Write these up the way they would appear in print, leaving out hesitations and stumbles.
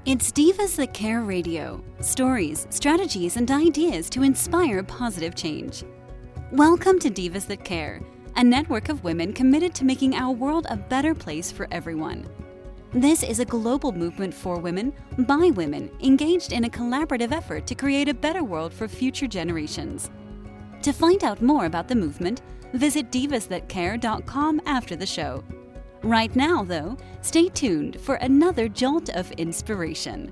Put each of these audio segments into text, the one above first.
It's Divas That Care Radio. Stories, strategies, and ideas to inspire positive change. Welcome to Divas That Care, a network of women committed to making our world a better place for everyone. This is a global movement for women, by women, engaged in a collaborative effort to create a better world for future generations. To find out more about the movement, visit divasthatcare.com after the show. Right now, though, stay tuned for another jolt of inspiration.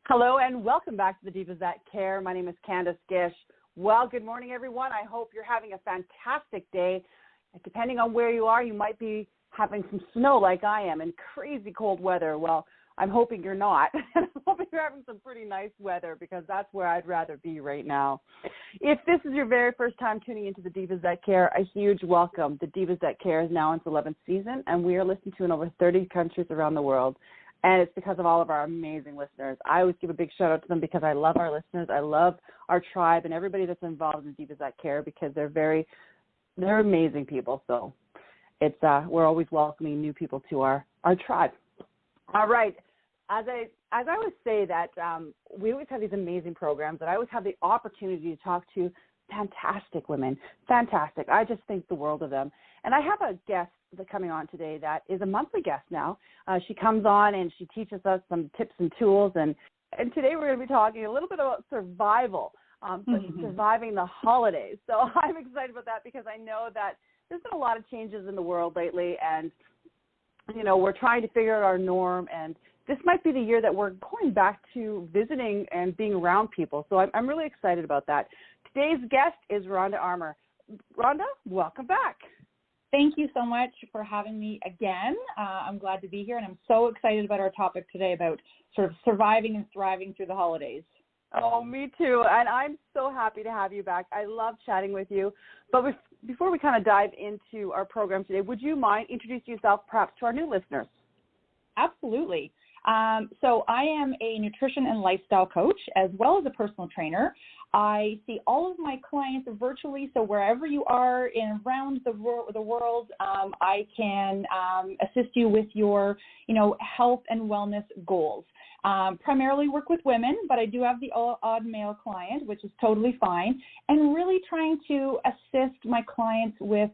Hello and welcome back to the Divas That Care. My name is Candace Gish. Well, good morning, everyone. I hope you're having a fantastic day. Depending on where you are, you might be having some snow like I am and crazy cold weather. Well, I'm hoping you're not. I'm hoping you're having some pretty nice weather because that's where I'd rather be right now. If this is your very first time tuning into the Divas That Care, a huge welcome. The Divas That Care is now in its 11th season, and we are listened to in over 30 countries around the world. And it's because of all of our amazing listeners. I always give a big shout out to them because I love our listeners. I love our tribe and everybody that's involved in Divas That Care because they're amazing people. So it's we're always welcoming new people to our tribe. All right. As I always say that we always have these amazing programs, and I always have the opportunity to talk to fantastic women. Fantastic. I just think the world of them. And I have a guest coming on today that is a monthly guest now. She comes on and she teaches us some tips and tools. And today we're going to be talking a little bit about survival, but surviving the holidays. So I'm excited about that because I know that there's been a lot of changes in the world lately, and you know, we're trying to figure out our norm, and this might be the year that we're going back to visiting and being around people. So I'm really excited about that. Today's guest is Rhonda Armour. Rhonda, welcome back. Thank you so much for having me again. I'm glad to be here, and I'm so excited about our topic today about sort of surviving and thriving through the holidays. Oh, me too. And I'm so happy to have you back. I love chatting with you. But before we kind of dive into our program today, would you mind introducing yourself perhaps to our new listeners? Absolutely. So I am a nutrition and lifestyle coach as well as a personal trainer. I see all of my clients virtually, so wherever you are in around the world, I can assist you with your, health and wellness goals. Primarily work with women, but I do have the odd male client, which is totally fine, and really trying to assist my clients with,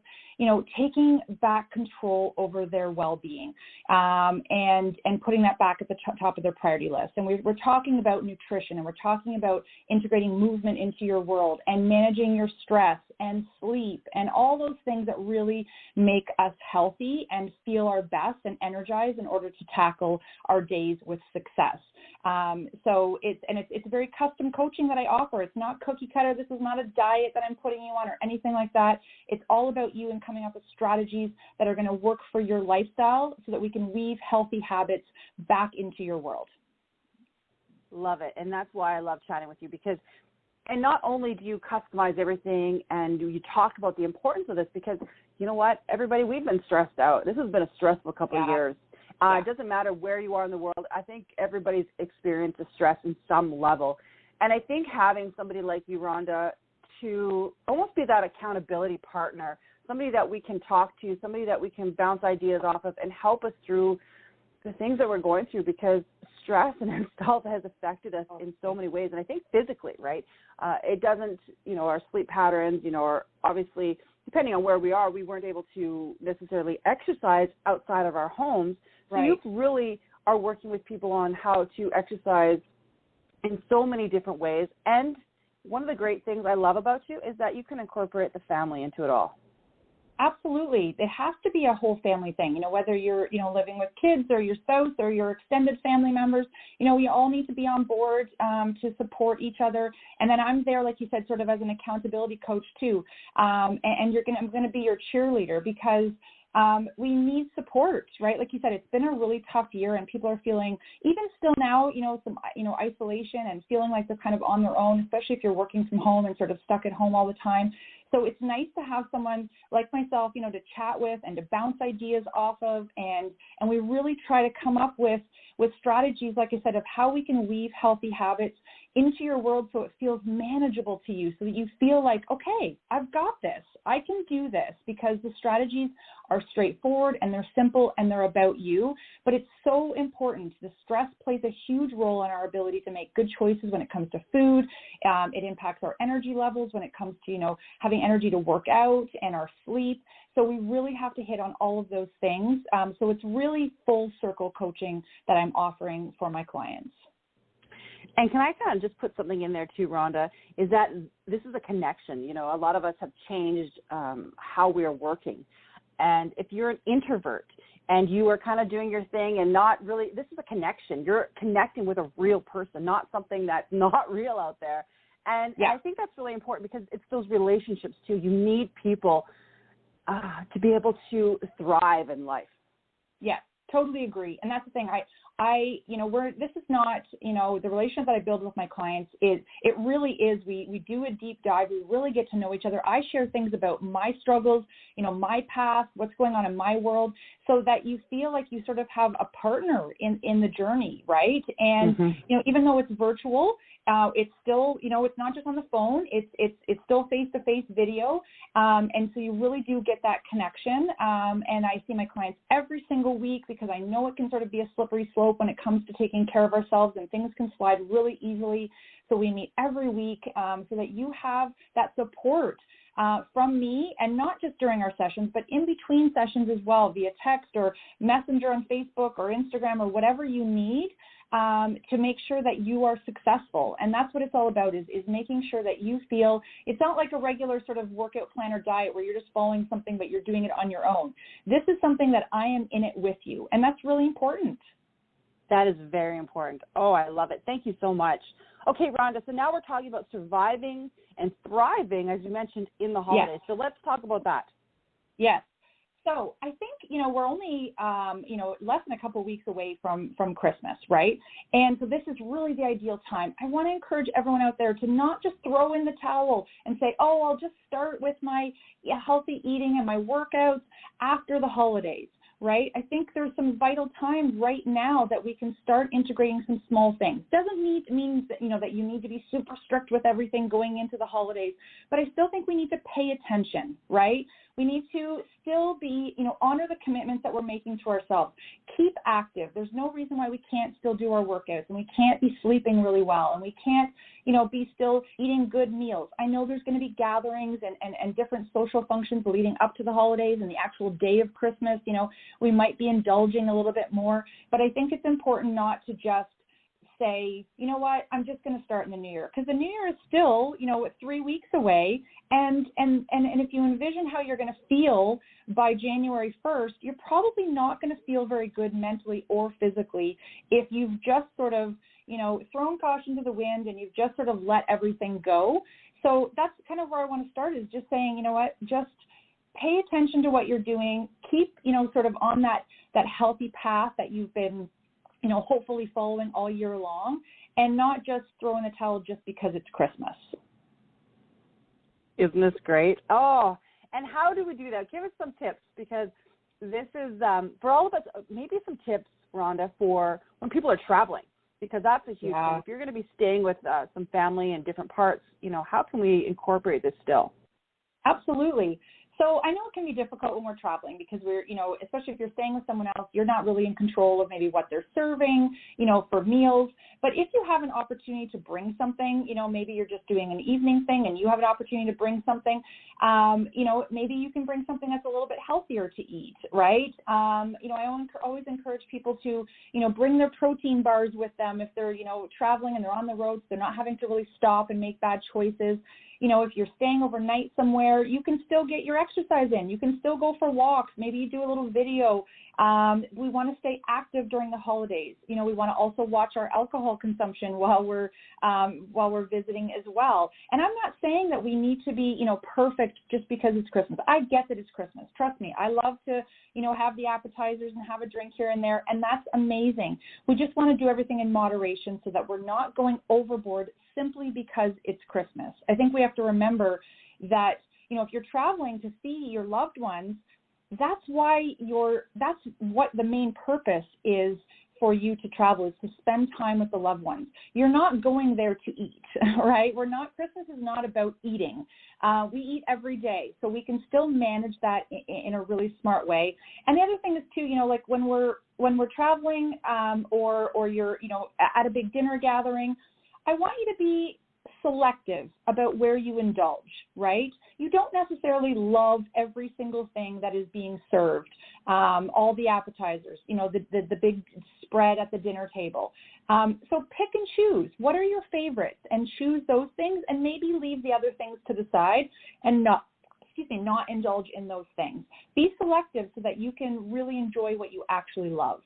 taking back control over their well-being and putting that back at the top of their priority list. And we're talking about nutrition, and we're talking about integrating movement into your world and managing your stress and sleep and all those things that really make us healthy and feel our best and energized in order to tackle our days with success. So it's very custom coaching that I offer. It's not cookie cutter. This is not a diet that I'm putting you on or anything like that. It's all about you and coming up with strategies that are going to work for your lifestyle so that we can weave healthy habits back into your world. Love it. And that's why I love chatting with you and not only do you customize everything and you talk about the importance of this because, you know what, everybody, we've been stressed out. This has been a stressful couple of years. It doesn't matter where you are in the world. I think everybody's experienced the stress in some level. And I think having somebody like you, Rhonda, to almost be that accountability partner, somebody that we can talk to, somebody that we can bounce ideas off of and help us through the things that we're going through because stress in itself has affected us in so many ways. And I think physically, right? It doesn't, our sleep patterns, or obviously, depending on where we are, we weren't able to necessarily exercise outside of our homes. So you really are working with people on how to exercise in so many different ways. And one of the great things I love about you is that you can incorporate the family into it all. Absolutely. It has to be a whole family thing, whether you're, living with kids or your spouse or your extended family members, we all need to be on board to support each other. And then I'm there, like you said, sort of as an accountability coach too. And I'm going to be your cheerleader because we need support, right? Like you said, it's been a really tough year and people are feeling, even still now, some, isolation and feeling like they're kind of on their own, especially if you're working from home and sort of stuck at home all the time. So it's nice to have someone like myself, you know, to chat with and to bounce ideas off of. And we really try to come up with strategies, like I said, of how we can weave healthy habits into your world so it feels manageable to you, so that you feel like, okay, I've got this. I can do this, because the strategies are straightforward and they're simple and they're about you. But it's so important. The stress plays a huge role in our ability to make good choices when it comes to food. It impacts our energy levels when it comes to, you know, having energy to work out, and our sleep. So we really have to hit on all of those things. So it's really full circle coaching that I'm offering for my clients. And can I kind of just put something in there too, Rhonda, is that this is a connection. You know, a lot of us have changed how we are working. And if you're an introvert and you are kind of doing your thing and not really, this is a connection. You're connecting with a real person, not something that's not real out there. And I think that's really important, because it's those relationships too. You need people to be able to thrive in life. Yeah, totally agree. And that's the thing. You know, this is not, you know, the relationship that I build with my clients it really is, we do a deep dive. We really get to know each other. I share things about my struggles, you know, my past, what's going on in my world, so that you feel like you sort of have a partner in the journey, right? And, you know, even though it's virtual, it's still, you know, it's not just on the phone, it's still face-to-face video. And so you really do get that connection. And I see my clients every single week, because I know it can sort of be a slippery slope when it comes to taking care of ourselves, and things can slide really easily. So we meet every week, so that you have that support from me, and not just during our sessions, but in between sessions as well, via text or messenger on Facebook or Instagram or whatever you need, to make sure that you are successful. And that's what it's all about, is making sure that you feel it's not like a regular sort of workout plan or diet where you're just following something, but you're doing it on your own. This is something that I am in it with you. And that's really important. That is very important. Oh, I love it. Thank you so much. Okay, Rhonda, so now we're talking about surviving and thriving, as you mentioned, in the holidays. So let's talk about that. Yes. So I think, you know, we're only, you know, less than a couple of weeks away from Christmas, right? And so this is really the ideal time. I want to encourage everyone out there to not just throw in the towel and say, oh, I'll just start with my healthy eating and my workouts after the holidays. Right? I think there's some vital times right now that we can start integrating some small things. Doesn't mean that, you know, that you need to be super strict with everything going into the holidays, but I still think we need to pay attention, right? We need to still be, you know, honor the commitments that we're making to ourselves. Keep active. There's no reason why we can't still do our workouts, and we can't be sleeping really well, and we can't, you know, be still eating good meals. I know there's going to be gatherings and different social functions leading up to the holidays and the actual day of Christmas. You know, we might be indulging a little bit more, but I think it's important not to just say, you know what, I'm just going to start in the new year, because the new year is still, you know, 3 weeks away. And if you envision how you're going to feel by January 1st, you're probably not going to feel very good mentally or physically if you've just sort of, you know, thrown caution to the wind and you've just sort of let everything go. So that's kind of where I want to start, is just saying, you know what, just pay attention to what you're doing. Keep, you know, sort of on that healthy path that you've been, you know, hopefully following all year long, and not just throw in the towel just because it's Christmas. Isn't this great? Oh, and how do we do that? Give us some tips, because this is, for all of us, maybe some tips, Rhonda, for when people are traveling, because that's a huge thing. If you're going to be staying with some family in different parts, you know, how can we incorporate this still? Absolutely. So I know it can be difficult when we're traveling, because we're, you know, especially if you're staying with someone else, you're not really in control of maybe what they're serving, you know, for meals. But if you have an opportunity to bring something, you know, maybe you're just doing an evening thing and you have an opportunity to bring something, you know, maybe you can bring something that's a little bit healthier to eat, right? You know, I always encourage people to, you know, bring their protein bars with them if they're, you know, traveling and they're on the road, so they're not having to really stop and make bad choices. You know, if you're staying overnight somewhere, you can still get your exercise in. You can still go for walks. Maybe you do a little video. We want to stay active during the holidays. You know, we want to also watch our alcohol consumption while we're visiting as well. And I'm not saying that we need to be, you know, perfect just because it's Christmas. I get that it's Christmas. Trust me. I love to, you know, have the appetizers and have a drink here and there, and that's amazing. We just want to do everything in moderation so that we're not going overboard simply because it's Christmas. I think we have to remember that, if you're traveling to see your loved ones, that's what the main purpose is for you to travel, is to spend time with the loved ones. You're not going there to eat, right? Christmas is not about eating. We eat every day, so we can still manage that in a really smart way. And the other thing is too, like when we're traveling, or you're, at a big dinner gathering, I want you to be selective about where you indulge, right? You don't necessarily love every single thing that is being served, all the appetizers, the big spread at the dinner table. So pick and choose. What are your favorites? And choose those things, and maybe leave the other things to the side and not indulge in those things. Be selective so that you can really enjoy what you actually love.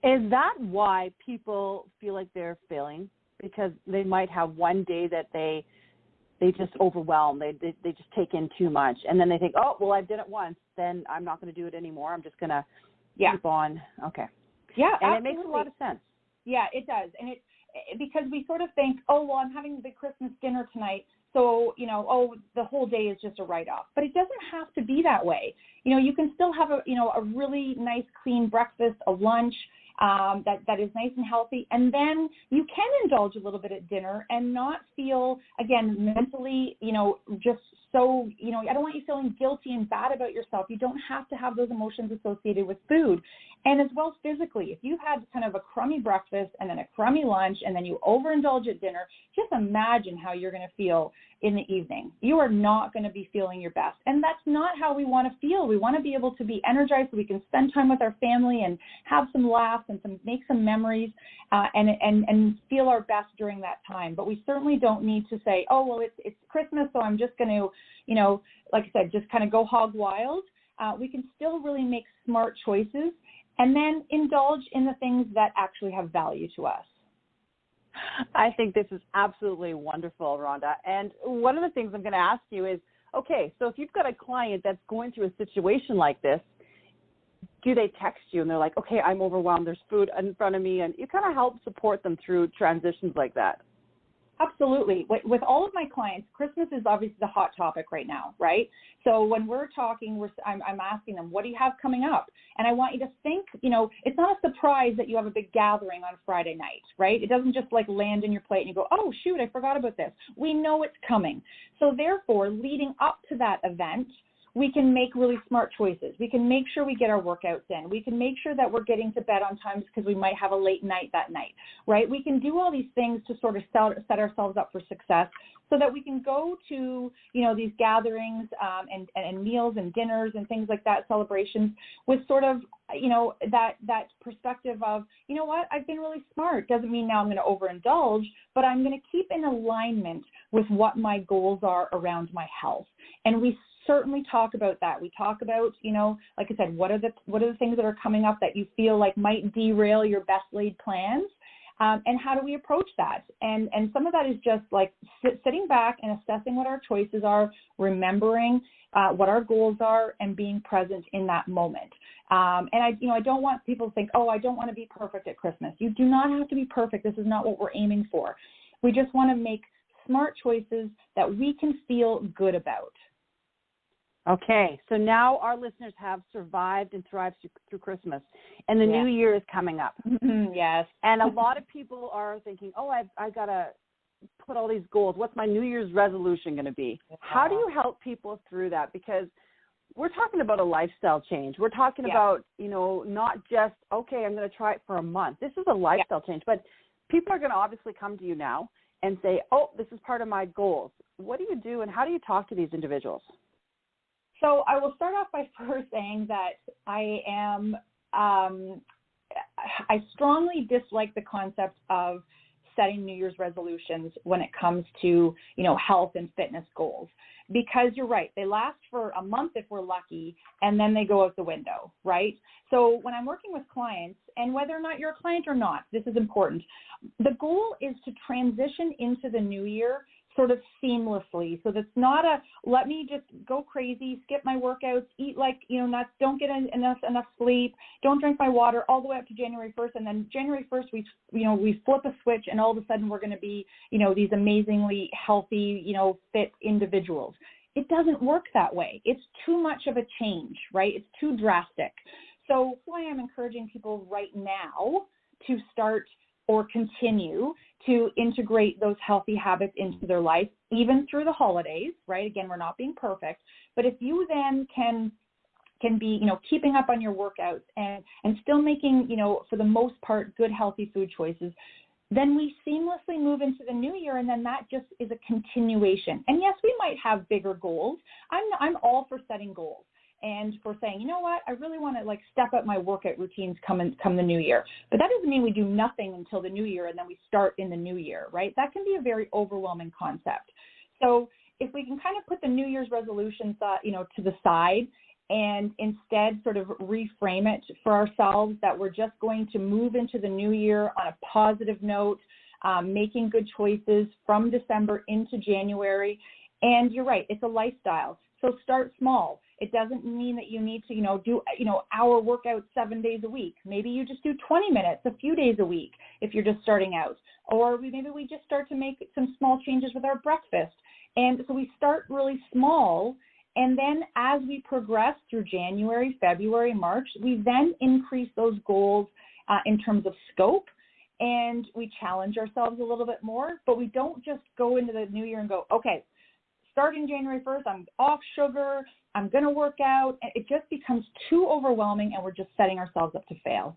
Is that why people feel like they're failing? Because they might have one day that they just overwhelm, they just take in too much, and then they think, oh, well, I did it once, then I'm not going to do it anymore. I'm just going to keep on. Okay. Yeah, and absolutely. It makes a lot of sense. Yeah, it does. And because we sort of think, oh, well, I'm having the big Christmas dinner tonight, so, the whole day is just a write-off. But it doesn't have to be that way. You can still have a really nice, clean breakfast, a lunch, that is nice and healthy, and then you can indulge a little bit at dinner and not feel, again, mentally, just so, I don't want you feeling guilty and bad about yourself. You don't have to have those emotions associated with food. And as well physically, if you've had kind of a crummy breakfast and then a crummy lunch and then you overindulge at dinner, just imagine how you're going to feel in the evening. You are not going to be feeling your best. And that's not how we want to feel. We want to be able to be energized so we can spend time with our family and have some laughs and make some memories, and feel our best during that time. But we certainly don't need to say, oh, well, it's Christmas, so I'm just going to, like I said, just kind of go hog wild. We can still really make smart choices and then indulge in the things that actually have value to us. I think this is absolutely wonderful, Rhonda. And one of the things I'm going to ask you is, okay, so if you've got a client that's going through a situation like this, do they text you and they're like, okay, I'm overwhelmed, there's food in front of me, and you kind of help support them through transitions like that? Absolutely. With all of my clients, Christmas is obviously the hot topic right now, right? So when we're talking, I'm asking them, what do you have coming up? And I want you to think, it's not a surprise that you have a big gathering on Friday night, right? It doesn't just like land in your plate and you go, oh, shoot, I forgot about this. We know it's coming. So therefore, leading up to that event, we can make really smart choices. We can make sure we get our workouts in. We can make sure that we're getting to bed on time because we might have a late night that night, right? We can do all these things to sort of set ourselves up for success so that we can go to, these gatherings and meals and dinners and things like that, celebrations, with sort of, that perspective of, what, I've been really smart. Doesn't mean now I'm going to overindulge, but I'm going to keep in alignment with what my goals are around my health. And we certainly talk about that. We talk about, like I said, what are the things that are coming up that you feel like might derail your best laid plans, and how do we approach that? And some of that is just like sitting back and assessing what our choices are, remembering what our goals are, and being present in that moment. And I don't want people to think, oh, I don't want to be perfect at Christmas. You do not have to be perfect. This is not what we're aiming for. We just want to make smart choices that we can feel good about. Okay, so now our listeners have survived and thrived through Christmas, and the new year is coming up. Yes. And a lot of people are thinking, oh, I've got to put all these goals. What's my New Year's resolution going to be? Yeah. How do you help people through that? Because we're talking about a lifestyle change. We're talking about, not just, okay, I'm going to try it for a month. This is a lifestyle change, but people are going to obviously come to you now and say, oh, this is part of my goals. What do you do, and how do you talk to these individuals? So I will start off by first saying that I strongly dislike the concept of setting New Year's resolutions when it comes to, health and fitness goals, because you're right. They last for a month if we're lucky, and then they go out the window, right? So when I'm working with clients, and whether or not you're a client or not, this is important. The goal is to transition into the new year sort of seamlessly. So that's not let me just go crazy, skip my workouts, eat like, nuts, don't get enough sleep, don't drink my water all the way up to January 1st. And then January 1st, we flip a switch, and all of a sudden we're going to be, these amazingly healthy, fit individuals. it doesn't work that way. It's too much of a change, right? It's too drastic. So that's why I'm encouraging people right now to start or continue to integrate those healthy habits into their life, even through the holidays, right? Again, we're not being perfect, but if you then can be, keeping up on your workouts and still making, for the most part, good, healthy food choices, then we seamlessly move into the new year, and then that just is a continuation. And yes, we might have bigger goals. I'm all for setting goals and for saying, you know what, I really want to step up my workout routines come the new year. But that doesn't mean we do nothing until the new year and then we start in the new year, right? That can be a very overwhelming concept. So if we can kind of put the New Year's resolutions, to the side, and instead sort of reframe it for ourselves that we're just going to move into the new year on a positive note, making good choices from December into January. And you're right, it's a lifestyle. So start small. It doesn't mean that you need to, do, hour workouts 7 days a week. Maybe you just do 20 minutes a few days a week if you're just starting out. Or maybe we just start to make some small changes with our breakfast. And so we start really small. And then as we progress through January, February, March, we then increase those goals in terms of scope, and we challenge ourselves a little bit more, but we don't just go into the new year and go, okay, starting January 1st, I'm off sugar, I'm going to work out. And it just becomes too overwhelming, and we're just setting ourselves up to fail.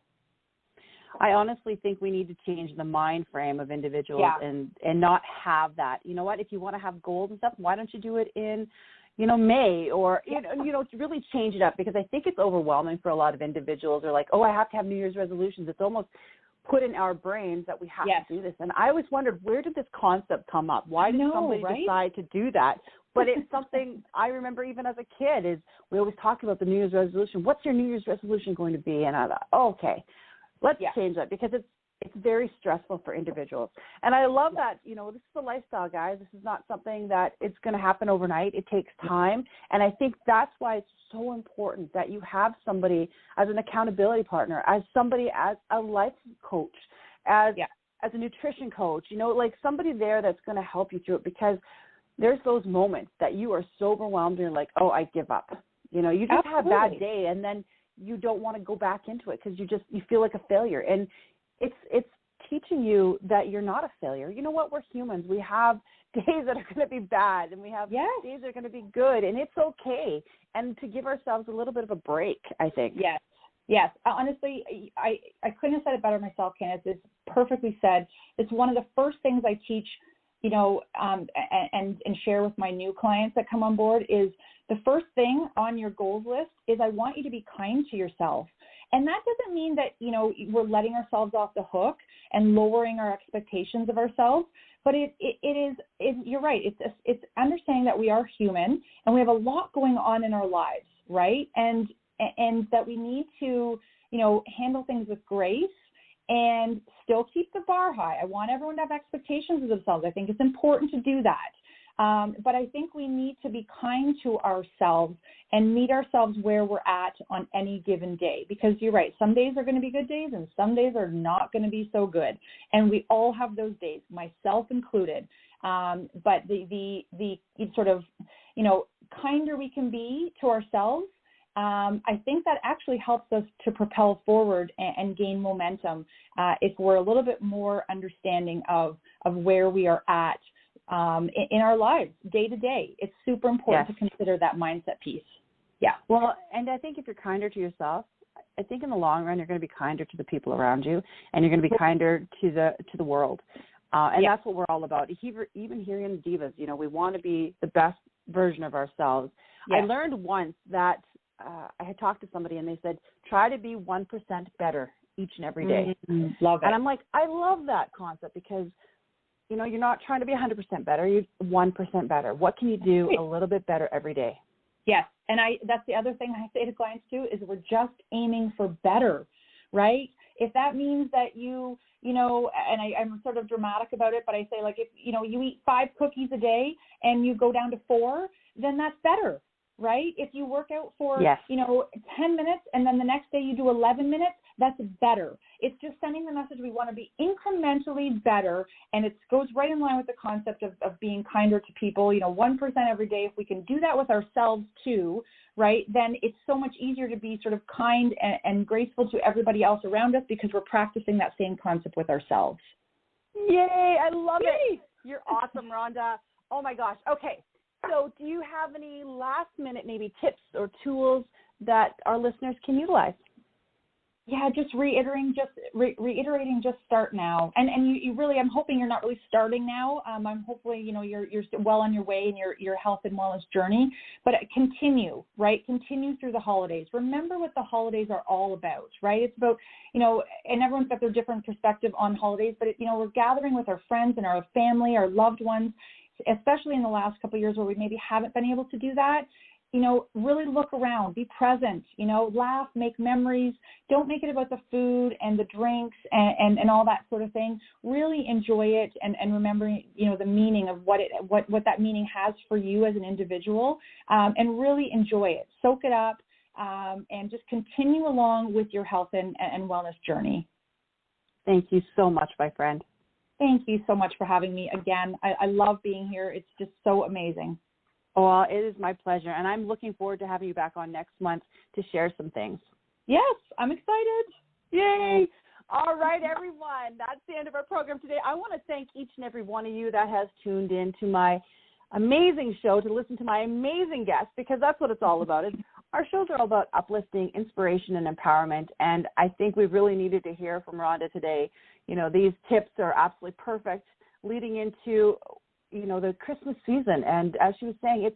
I honestly think we need to change the mind frame of individuals and not have that. You know what, if you want to have goals and stuff, why don't you do it in May, or, to really change it up, because I think it's overwhelming for a lot of individuals. They're like, oh, I have to have New Year's resolutions. It's almost put in our brains that we have to do this. And I always wondered, where did this concept come up? Why did somebody decide to do that? But it's something I remember even as a kid is we always talked about the New Year's resolution. What's your New Year's resolution going to be? And I thought, oh, okay, let's change that, because it's very stressful for individuals. And I love that, this is a lifestyle, guys. This is not something that it's going to happen overnight. It takes time. And I think that's why it's so important that you have somebody as an accountability partner, as somebody as a life coach, as a nutrition coach, somebody there that's going to help you through it, because there's those moments that you are so overwhelmed and you're like, oh, I give up. You just have a bad day, and then you don't want to go back into it because you feel like a failure. And it's teaching you that you're not a failure. You know what? We're humans. We have days that are going to be bad, and we have days that are going to be good, and it's okay. And to give ourselves a little bit of a break, I think. Yes. Honestly, I couldn't have said it better myself, Candace. It's perfectly said. It's one of the first things I teach, and share with my new clients that come on board is the first thing on your goals list is I want you to be kind to yourself. And that doesn't mean that, we're letting ourselves off the hook and lowering our expectations of ourselves. But it is, you're right. It's understanding that we are human and we have a lot going on in our lives, right? And that we need to, handle things with grace and still keep the bar high. I want everyone to have expectations of themselves. I think it's important to do that. But I think we need to be kind to ourselves and meet ourselves where we're at on any given day, because you're right. Some days are going to be good days and some days are not going to be so good. And we all have those days, myself included. But the sort of, kinder we can be to ourselves, I think that actually helps us to propel forward and gain momentum if we're a little bit more understanding of where we are at in our lives day to day. It's super important to consider that mindset piece. Yeah. Well, and I think if you're kinder to yourself, I think in the long run, you're going to be kinder to the people around you, and you're going to be kinder to the world. And that's what we're all about. Even here in Divas, we want to be the best version of ourselves. I learned once that I had talked to somebody and they said, try to be 1% better each and every day. Mm-hmm. Love it. And I'm like, I love that concept, because you're not trying to be 100% better. You're 1% better. What can you do a little bit better every day? Yes. And that's the other thing I say to clients too, is we're just aiming for better, right? If that means that and I'm sort of dramatic about it, but I say, if, you eat 5 cookies a day and you go down to 4, then that's better, right? If you work out for, 10 minutes and then the next day you do 11 minutes, that's better. it's just sending the message we want to be incrementally better, and it goes right in line with the concept of being kinder to people, 1% every day. If we can do that with ourselves too, right, then it's so much easier to be sort of kind and graceful to everybody else around us because we're practicing that same concept with ourselves. Yay, I love it. You're awesome, Rhonda. Oh my gosh. Okay. So do you have any last minute maybe tips or tools that our listeners can utilize? Yeah, just reiterating, just start now. And you really, I'm hoping you're not really starting now. I'm hopefully, you're well on your way in your health and wellness journey, but continue, right? Continue through the holidays. Remember what the holidays are all about, right? It's about, and everyone's got their different perspective on holidays, but we're gathering with our friends and our family, our loved ones, especially in the last couple of years where we maybe haven't been able to do that. Really look around, be present, laugh, make memories. Don't make it about the food and the drinks and all that sort of thing. Really enjoy it and remember, the meaning of what that meaning has for you as an individual, and really enjoy it. Soak it up, and just continue along with your health and wellness journey. Thank you so much, my friend. Thank you so much for having me again. I love being here. It's just so amazing. Oh, it is my pleasure, and I'm looking forward to having you back on next month to share some things. Yes, I'm excited. Yay! All right, everyone, that's the end of our program today. I want to thank each and every one of you that has tuned in to my amazing show to listen to my amazing guests, because that's what it's all about. Our shows are all about uplifting, inspiration, and empowerment, and I think we really needed to hear from Rhonda today. These tips are absolutely perfect leading into the Christmas season. And as she was saying, it's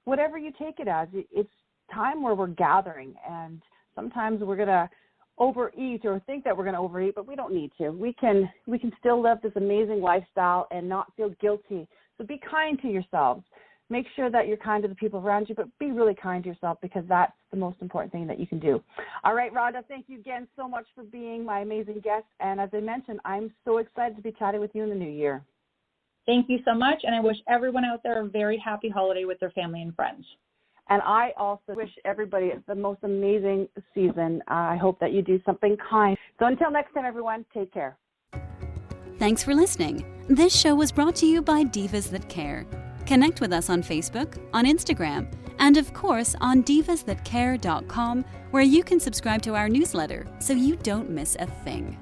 whatever you take it as. It's time where we're gathering, and sometimes we're going to overeat or think that we're going to overeat, but we don't need to. We can still live this amazing lifestyle and not feel guilty. So be kind to yourselves. Make sure that you're kind to the people around you, but be really kind to yourself, because that's the most important thing that you can do. All right, Rhonda, thank you again so much for being my amazing guest. And as I mentioned, I'm so excited to be chatting with you in the new year. Thank you so much, and I wish everyone out there a very happy holiday with their family and friends. And I also wish everybody the most amazing season. I hope that you do something kind. So until next time, everyone, take care. Thanks for listening. This show was brought to you by Divas That Care. Connect with us on Facebook, on Instagram, and of course on divasthatcare.com, where you can subscribe to our newsletter so you don't miss a thing.